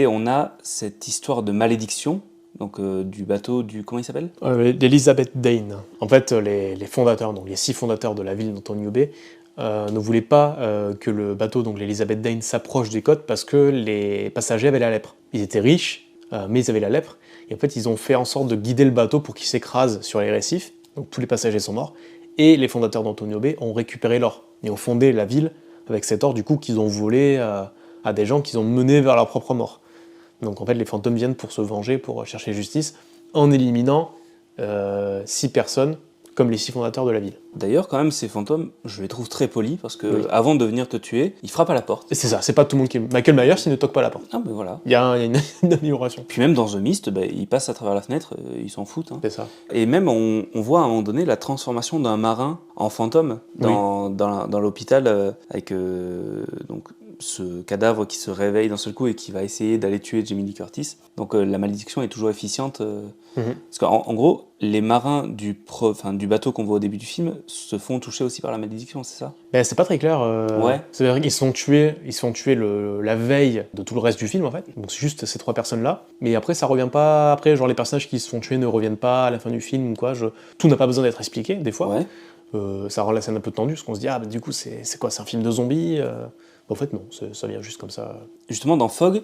On a cette histoire de malédiction, donc du bateau comment il s'appelle ? D'Elizabeth Dane. En fait, les fondateurs, donc les 6 fondateurs de la ville d'Antonio Bay, ne voulaient pas que le bateau, donc l'Elizabeth Dane, s'approche des côtes parce que les passagers avaient la lèpre. Ils étaient riches, mais ils avaient la lèpre, et en fait ils ont fait en sorte de guider le bateau pour qu'il s'écrase sur les récifs, donc tous les passagers sont morts, et les fondateurs d'Antonio Bay ont récupéré l'or, et ont fondé la ville avec cet or du coup qu'ils ont volé à des gens qu'ils ont menés vers leur propre mort. Donc en fait les fantômes viennent pour se venger, pour chercher justice, en éliminant 6 personnes, comme les 6 fondateurs de la ville. D'ailleurs, quand même, ces fantômes, je les trouve très polis, parce que avant de venir te tuer, ils frappent à la porte. Et c'est ça, c'est pas tout le monde qui... Michael Myers, il ne toque pas à la porte. Ah ben voilà. Il y a une amélioration. Puis même dans The Mist, ils passent à travers la fenêtre, ils s'en foutent. Hein. C'est ça. Et même, on voit à un moment donné la transformation d'un marin en fantôme dans l'hôpital, avec donc, ce cadavre qui se réveille d'un seul coup et qui va essayer d'aller tuer Jamie Lee Curtis. Donc la malédiction est toujours efficiente. Parce qu'en gros, les marins du bateau qu'on voit au début du film se font toucher aussi par la malédiction, c'est ça ? Ben, c'est pas très clair. Ouais. C'est vrai qu'ils se sont tués la veille de tout le reste du film en fait. Donc c'est juste ces 3 personnes-là. Mais après ça revient pas. Après genre les personnages qui se font tuer ne reviennent pas à la fin du film ou quoi. Tout n'a pas besoin d'être expliqué des fois. Ouais. Ça rend la scène un peu tendue parce qu'on se dit du coup c'est quoi, c'est un film de zombies En fait non, ça vient juste comme ça. Justement dans Fog,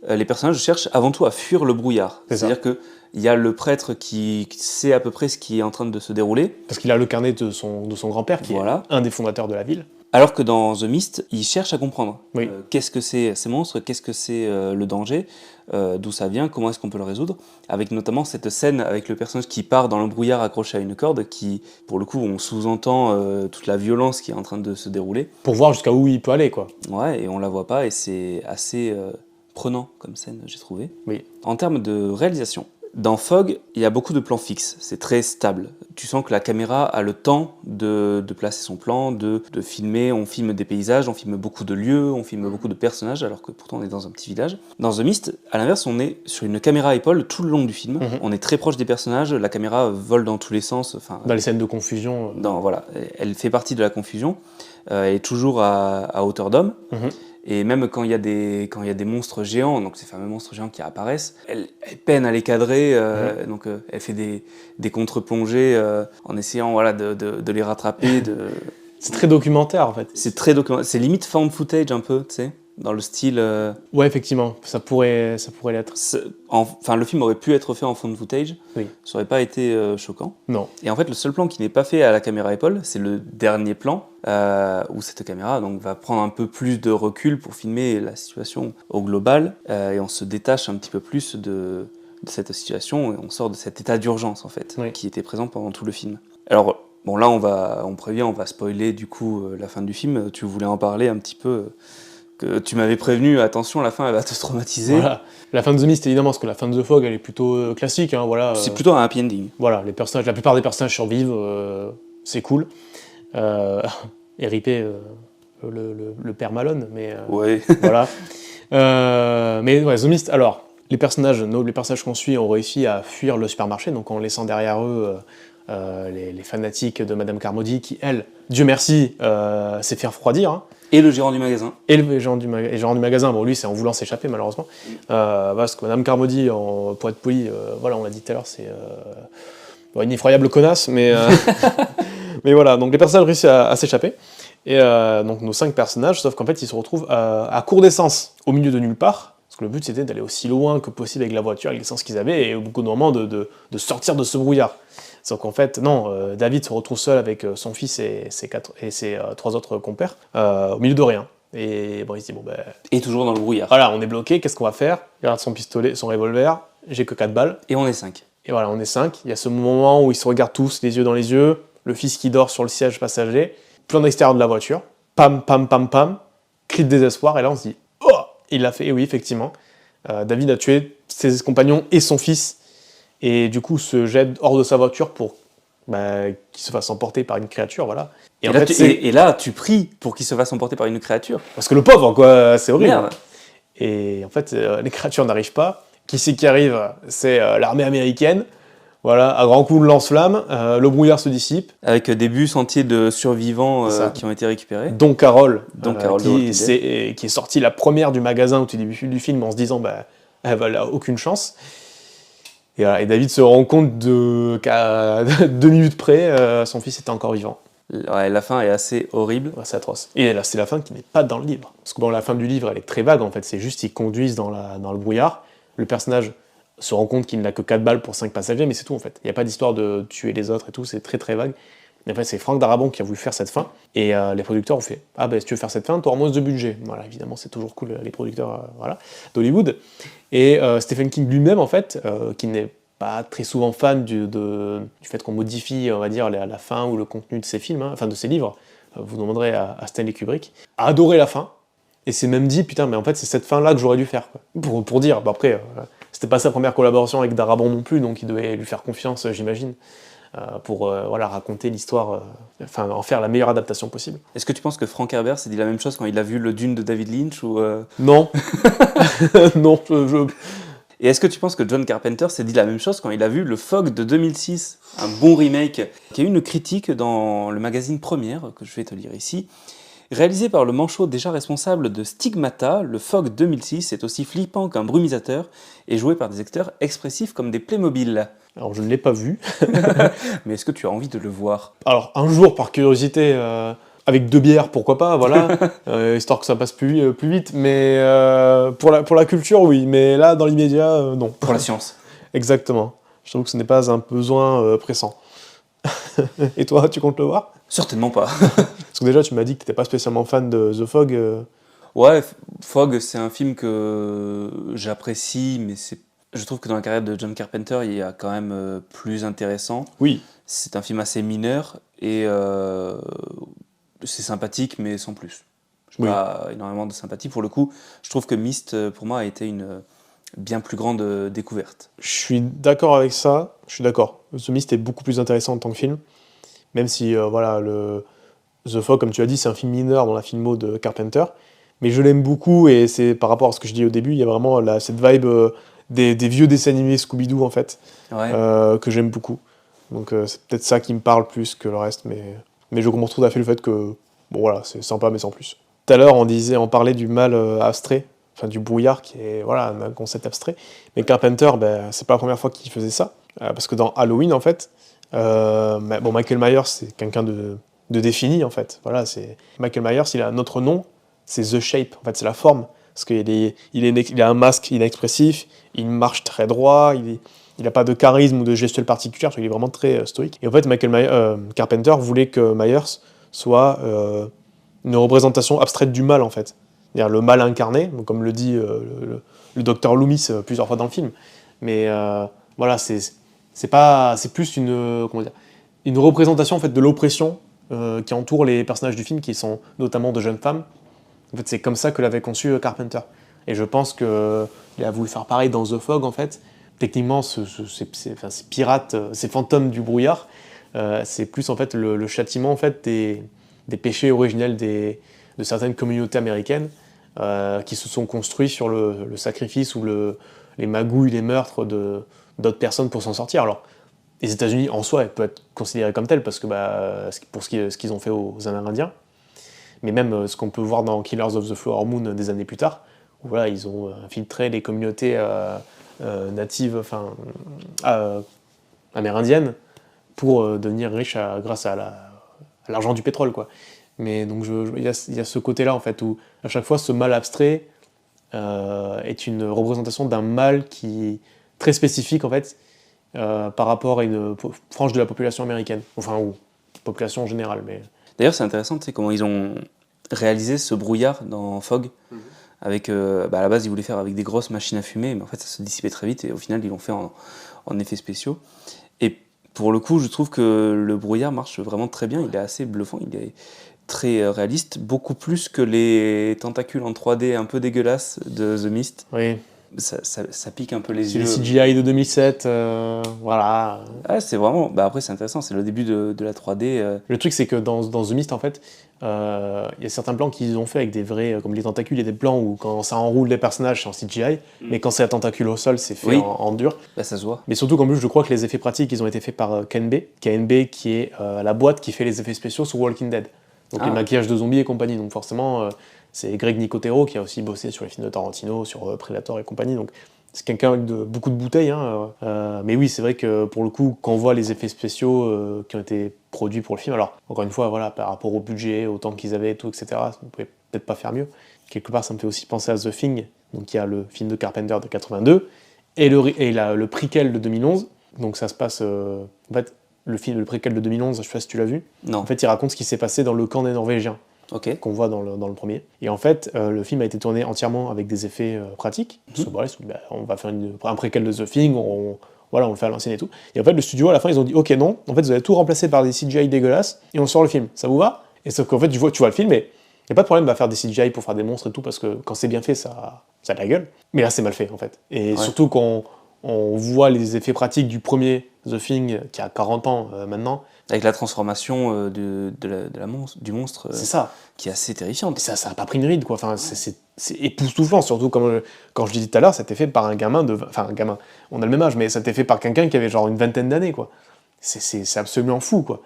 les personnages cherchent avant tout à fuir le brouillard. C'est-à-dire que il y a le prêtre qui sait à peu près ce qui est en train de se dérouler. Parce qu'il a le carnet de son grand-père, qui est un des fondateurs de la ville. Alors que dans The Mist, il cherche à comprendre. Oui. Qu'est-ce que c'est ces monstres, qu'est-ce que c'est le danger, d'où ça vient, comment est-ce qu'on peut le résoudre. Avec notamment cette scène avec le personnage qui part dans le brouillard accroché à une corde, qui, pour le coup, on sous-entend toute la violence qui est en train de se dérouler. Pour voir jusqu'à où il peut aller, quoi. Ouais, et on la voit pas, et c'est assez prenant comme scène, j'ai trouvé. Oui. En termes de réalisation, dans Fog, il y a beaucoup de plans fixes, c'est très stable. Tu sens que la caméra a le temps de placer son plan, de filmer, on filme des paysages, on filme beaucoup de lieux, on filme beaucoup de personnages, alors que pourtant on est dans un petit village. Dans The Mist, à l'inverse, on est sur une caméra à épaule tout le long du film, on est très proche des personnages, la caméra vole dans tous les sens. Dans les scènes de confusion. Voilà, elle fait partie de la confusion, elle est toujours à hauteur d'homme. Et même quand il y a des monstres géants, donc ces fameux monstres géants qui apparaissent, elle peine à les cadrer, donc elle fait des contre-plongées en essayant de les rattraper. C'est très documentaire en fait. C'est très documentaire, c'est limite found footage un peu, tu sais. dans le style. Ouais, effectivement, ça pourrait l'être. Enfin, le film aurait pu être fait en found footage, Oui. ça aurait pas été choquant. Non. Et en fait, le seul plan qui n'est pas fait à la caméra épaule, c'est le dernier plan, où cette caméra donc, va prendre un peu plus de recul pour filmer la situation au global, et on se détache un petit peu plus de cette situation, et on sort de cet état d'urgence, en fait, Oui. qui était présent pendant tout le film. Alors, bon, là, on prévient, on va spoiler, du coup, la fin du film. Tu voulais en parler un petit peu, que tu m'avais prévenu, attention, la fin, elle va te traumatiser. Voilà. La fin de The Mist, évidemment, parce que la fin de The Fog, elle est plutôt classique, hein, voilà. C'est plutôt un happy ending. Voilà, la plupart des personnages survivent, c'est cool. Et ripé le père Malone, mais Ouais. voilà. Mais ouais, The Mist, alors, les personnages qu'on suit ont réussi à fuir le supermarché, donc en laissant derrière eux les fanatiques de Madame Carmody, qui, elle, Dieu merci, s'est fait refroidir. Hein. Et le gérant du magasin. Et le gérant du magasin, bon, lui, c'est en voulant s'échapper, malheureusement. Parce que Madame Carmody, pour être poli, voilà, on l'a dit tout à l'heure, c'est une effroyable connasse, mais, mais voilà, donc les personnages réussissent à s'échapper. Et donc nos 5 personnages, sauf qu'en fait, ils se retrouvent à court d'essence, au milieu de nulle part. Parce que le but, c'était d'aller aussi loin que possible avec la voiture, avec l'essence qu'ils avaient, et au bout d'un moment, de sortir de ce brouillard. Sauf qu'en fait, non, David se retrouve seul avec son fils et ses 3 autres compères, au milieu de rien. Et bon, il se dit, bon ben... Et toujours dans le brouillard. Voilà, on est bloqué, qu'est-ce qu'on va faire? Il regarde son pistolet, son revolver, j'ai que 4 balles. Et on est 5. Et voilà, on est 5. Il y a ce moment où ils se regardent tous, les yeux dans les yeux, le fils qui dort sur le siège passager, plan d'extérieur de la voiture, pam, pam, pam, pam, cri de désespoir, et là on se dit, oh! Il l'a fait, et oui, effectivement. David a tué ses compagnons et son fils, et du coup se jette hors de sa voiture pour qu'il se fasse emporter par une créature, voilà. Et là, tu pries pour qu'il se fasse emporter par une créature. Parce que le pauvre, quoi, c'est horrible. Merde. Et en fait, les créatures n'arrivent pas. Qui c'est qui arrive? C'est l'armée américaine. Voilà, à grands coups de lance-flamme, le brouillard se dissipe. Avec des bus entiers de survivants qui ont été récupérés. Dont Carole, Carole qui est sortie la première du magasin au tout début du film en se disant elle n'a aucune chance. Et, voilà, et David se rend compte qu'à 2 minutes près, son fils était encore vivant. Ouais, la fin est assez horrible. Ouais, c'est atroce. Et là, c'est la fin qui n'est pas dans le livre. Parce que bon, la fin du livre, elle est très vague en fait. C'est juste qu'ils conduisent dans le brouillard. Le personnage se rend compte qu'il n'a que 4 balles pour 5 passagers, mais c'est tout en fait. Il n'y a pas d'histoire de tuer les autres et tout, c'est très très vague. Et en fait, c'est Franck Darabont qui a voulu faire cette fin. Et les producteurs ont fait si tu veux faire cette fin, tu auras moins de budget. Voilà, évidemment, c'est toujours cool, les producteurs d'Hollywood. Et Stephen King lui-même, en fait, qui n'est pas très souvent fan du fait qu'on modifie, on va dire, la fin ou le contenu de ses films, enfin de ses livres, vous demanderez à Stanley Kubrick, a adoré la fin, et s'est même dit, putain, mais en fait, c'est cette fin-là que j'aurais dû faire, quoi. Pour dire, après, c'était pas sa première collaboration avec Darabont non plus, donc il devait lui faire confiance, j'imagine, pour raconter l'histoire, en faire la meilleure adaptation possible. Est-ce que tu penses que Frank Herbert s'est dit la même chose quand il a vu le Dune de David Lynch ou Non. Non, Et est-ce que tu penses que John Carpenter s'est dit la même chose quand il a vu le Fog de 2006, un bon remake, qui a eu une critique dans le magazine Première, que je vais te lire ici. Réalisé par le manchot déjà responsable de Stigmata, le Fog 2006 est aussi flippant qu'un brumisateur et joué par des acteurs expressifs comme des Playmobil. Alors, je ne l'ai pas vu. Mais est-ce que tu as envie de le voir? Alors, un jour, par curiosité, avec 2 bières, pourquoi pas, voilà, histoire que ça passe plus vite, mais pour la culture, oui, mais là, dans l'immédiat, non. Pour la science. Exactement. Je trouve que ce n'est pas un besoin pressant. Et toi, tu comptes le voir? Certainement pas. Parce que déjà, tu m'as dit que tu n'étais pas spécialement fan de The Fog. Ouais, Fog, c'est un film que j'apprécie, mais je trouve que dans la carrière de John Carpenter, il y a quand même plus intéressant. Oui. C'est un film assez mineur, et c'est sympathique, mais sans plus. Je n'ai pas énormément de sympathie. Pour le coup, je trouve que Myst, pour moi, a été une bien plus grande découverte. Je suis d'accord avec ça, je suis d'accord. The Mist est beaucoup plus intéressant en tant que film, même si, The Fog, comme tu as dit, c'est un film mineur dans la filmo de Carpenter, mais je l'aime beaucoup, et c'est par rapport à ce que je dis au début, il y a vraiment cette vibe des vieux dessins animés Scooby-Doo, en fait, que j'aime beaucoup. Donc c'est peut-être ça qui me parle plus que le reste, mais je comprends tout à fait le fait que, bon voilà, c'est sympa, mais sans plus. Tout à l'heure, on parlait du mal abstrait, enfin du brouillard, qui est un concept abstrait, mais Carpenter, c'est pas la première fois qu'il faisait ça, parce que dans Halloween, en fait, Michael Myers, c'est quelqu'un de défini, en fait. Voilà, Michael Myers, il a un autre nom, c'est the shape, en fait, c'est la forme. Parce qu'il a un masque inexpressif, il marche très droit, il n'a pas de charisme ou de gestuelle particulière, parce qu'il est vraiment très stoïque. Et en fait, Carpenter voulait que Myers soit une représentation abstraite du mal, en fait. C'est-à-dire le mal incarné, donc comme le dit le docteur Loomis plusieurs fois dans le film. Mais voilà, c'est plus une représentation en fait, de l'oppression qui entoure les personnages du film, qui sont notamment de jeunes femmes. En fait, c'est comme ça que l'avait conçu Carpenter. Et je pense qu'il a voulu faire pareil dans The Fog, en fait. Techniquement, ces pirates, ces fantômes du brouillard, c'est plus en fait le châtiment en fait, des péchés originels de certaines communautés américaines qui se sont construits sur le sacrifice ou les magouilles, les meurtres d'autres personnes pour s'en sortir. Alors, les États-Unis, en soi, elles peuvent être considérées comme telles, parce que pour ce qu'ils ont fait aux Amérindiens, mais même ce qu'on peut voir dans Killers of the Flower Moon des années plus tard, où voilà, ils ont infiltré les communautés natives, amérindiennes, pour devenir riches grâce à l'argent du pétrole, quoi. Mais donc il y a ce côté-là, en fait, où à chaque fois, ce mal abstrait est une représentation d'un mal qui est très spécifique, en fait, par rapport à une frange de la population américaine, ou population en général. Mais... D'ailleurs, c'est intéressant, tu sais, comment ils ont réalisé ce brouillard dans Fog. Avec, à la base, ils voulaient faire avec des grosses machines à fumer, mais en fait, ça se dissipait très vite, et au final, ils l'ont fait en effets spéciaux. Et pour le coup, je trouve que le brouillard marche vraiment très bien, il est assez bluffant, il est très réaliste, beaucoup plus que les tentacules en 3D un peu dégueulasses de The Mist. Oui. Ça pique un peu les yeux. C'est les CGI de 2007, voilà. Ah, c'est vraiment... après, c'est intéressant, c'est le début de la 3D. Le truc, c'est que dans The Mist, en fait, il y a certains plans qu'ils ont fait avec des vrais... Comme les tentacules, il y a des plans où quand ça enroule les personnages, c'est en CGI, mais quand c'est la tentacule au sol, c'est fait en dur. Là, ça se voit. Mais surtout qu'en plus, je crois que les effets pratiques, ils ont été faits par KNB, qui est la boîte qui fait les effets spéciaux sur Walking Dead. Donc les maquillages de zombies et compagnie. Donc forcément... c'est Greg Nicotero qui a aussi bossé sur les films de Tarantino, sur Predator et compagnie, donc c'est quelqu'un avec beaucoup de bouteilles. Mais oui, c'est vrai que pour le coup, quand on voit les effets spéciaux qui ont été produits pour le film, alors encore une fois, voilà, par rapport au budget, au temps qu'ils avaient et tout, etc., on pouvait peut-être pas faire mieux. Quelque part, ça me fait aussi penser à The Thing, donc il y a le film de Carpenter de 82, et le prequel de 2011, donc ça se passe... en fait, le prequel de 2011, je sais pas si tu l'as vu, Non. En fait, il raconte ce qui s'est passé dans le camp des Norvégiens. Okay. Qu'on voit dans le premier. Et en fait, le film a été tourné entièrement avec des effets pratiques. Parce que, on va faire un préquel de The Thing, on le fait à l'ancienne et tout. Et en fait, le studio, à la fin, ils ont dit « Ok, non, en fait, vous allez tout remplacer par des CGI dégueulasses, et on sort le film. Ça vous va ?» Et sauf qu'en fait, tu vois le film, et il n'y a pas de problème à faire des CGI pour faire des monstres et tout, parce que quand c'est bien fait, ça a de la gueule. Mais là, c'est mal fait, en fait. Et surtout quand on voit les effets pratiques du premier The Thing, qui a 40 ans maintenant, avec la transformation du monstre, c'est ça, qui est assez terrifiante. Ça n'a pas pris une ride, quoi. Enfin, c'est époustouflant, surtout comme quand je disais tout à l'heure, ça a été fait par un gamin un gamin, on a le même âge, mais ça a été fait par quelqu'un qui avait genre une vingtaine d'années, quoi. C'est absolument fou, quoi.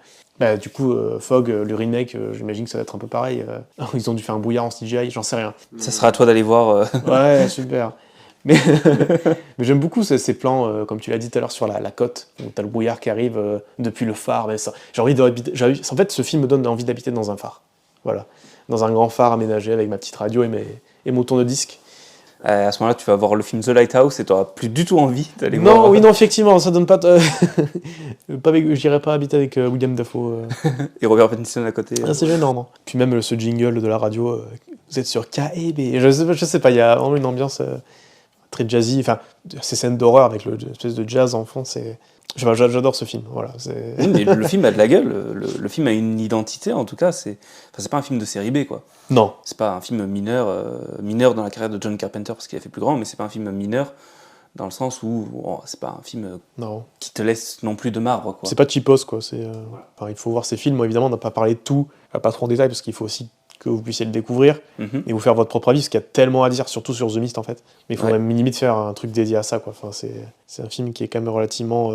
Du coup, Fog, le remake, j'imagine que ça va être un peu pareil. Ils ont dû faire un brouillard en CGI, j'en sais rien. Ça sera à toi d'aller voir. Ouais, super. Mais j'aime beaucoup ces plans, comme tu l'as dit tout à l'heure, sur la côte, où t'as le brouillard qui arrive depuis le phare. J'ai envie d'habiter. En fait, ce film me donne envie d'habiter dans un phare. Voilà. Dans un grand phare aménagé avec ma petite radio et mon tourne-disque. À ce moment-là, tu vas voir le film The Lighthouse et tu n'auras plus du tout envie d'aller voir. Non, oui, non, effectivement, ça donne pas. J'irai pas habiter avec William Dafoe. Et Robert Pattinson à côté. C'est gênant, non. Puis même ce jingle de la radio, vous êtes sur KEB. Je sais pas, il y a vraiment une ambiance. Très jazzy, enfin, ces scènes d'horreur avec l'espèce de jazz en fond, j'adore ce film, voilà. Mais le film a de la gueule, le film a une identité, en tout cas, c'est pas un film de série B, quoi. Non. C'est pas un film mineur dans la carrière de John Carpenter, parce qu'il a fait plus grand, mais c'est pas un film mineur, dans le sens où c'est pas un film qui te laisse non plus de marbre, quoi. C'est pas cheapos, quoi, il faut voir ces films, évidemment, on n'a pas parlé de tout, pas trop en détail, parce qu'il faut aussi que vous puissiez le découvrir et vous faire votre propre avis, parce qu'il y a tellement à dire, surtout sur The Mist en fait. Mais il faudrait limite faire un truc dédié à ça, quoi. Enfin, c'est un film qui est quand même relativement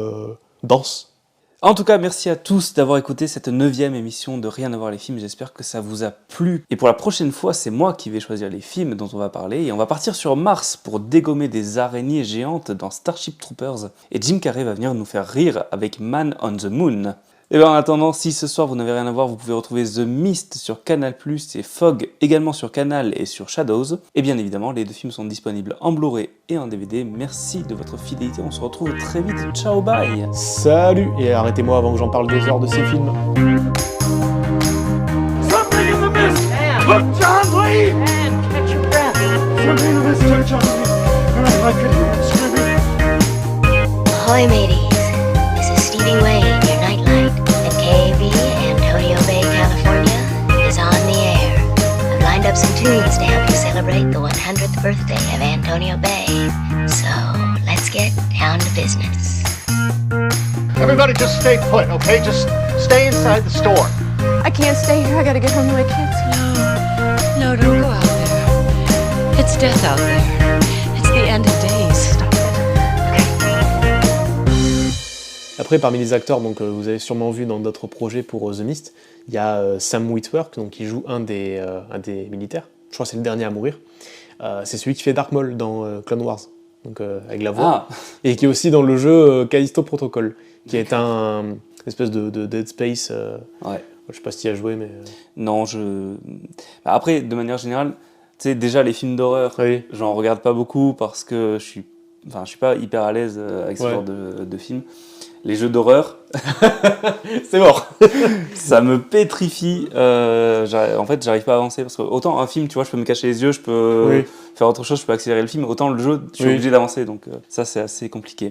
dense. En tout cas, merci à tous d'avoir écouté cette 9e émission de Rien à voir les films, j'espère que ça vous a plu. Et pour la prochaine fois, c'est moi qui vais choisir les films dont on va parler, et on va partir sur Mars pour dégommer des araignées géantes dans Starship Troopers. Et Jim Carrey va venir nous faire rire avec Man on the Moon. Et bien en attendant, si ce soir vous n'avez rien à voir, vous pouvez retrouver The Mist sur Canal+, et Fog également sur Canal et sur Shadows. Et bien évidemment, les deux films sont disponibles en Blu-ray et en DVD. Merci de votre fidélité, on se retrouve très vite. Ciao, bye. Salut! Et arrêtez-moi avant que j'en parle 2 heures de ces films. Something in the mist! Look, John Lee! Man, catch your breath. Something in the mist, look, John Lee! I could hear him screaming. Ahoy, mateys. This is Stevie Wayne, your nightlight, and KAB, Antonio Bay, California, is on the air. I've lined up some tunes to help you celebrate the 100th birthday of Antonio Bay. So, let's get down to business. Everybody just stay put, okay? Just stay inside the store. I can't stay here. I gotta get home to my kids. No, don't go out there. It's death out there. It's the end of days. Stop it. Après, parmi les acteurs, donc, vous avez sûrement vu dans d'autres projets pour The Mist, il y a Sam Witwer, donc, qui joue un des militaires. Je crois que c'est le dernier à mourir. C'est celui qui fait Dark Maul dans Clone Wars, donc, avec la voix. Ah. Et qui est aussi dans le jeu Callisto Protocol, qui est un espèce de Dead Space. Ouais. Je sais pas si tu y as joué, mais... Non, Bah, après, de manière générale, tu sais, déjà les films d'horreur, Oui. j'en regarde pas beaucoup parce que je suis pas hyper à l'aise avec ce Ouais. genre de films. Les jeux d'horreur, C'est mort. ça me pétrifie. En fait, j'arrive pas à avancer parce que autant un film, tu vois, je peux me cacher les yeux, je peux Oui. faire autre chose, je peux accélérer le film. Autant le jeu, je suis Oui. obligé d'avancer. Donc ça, c'est assez compliqué.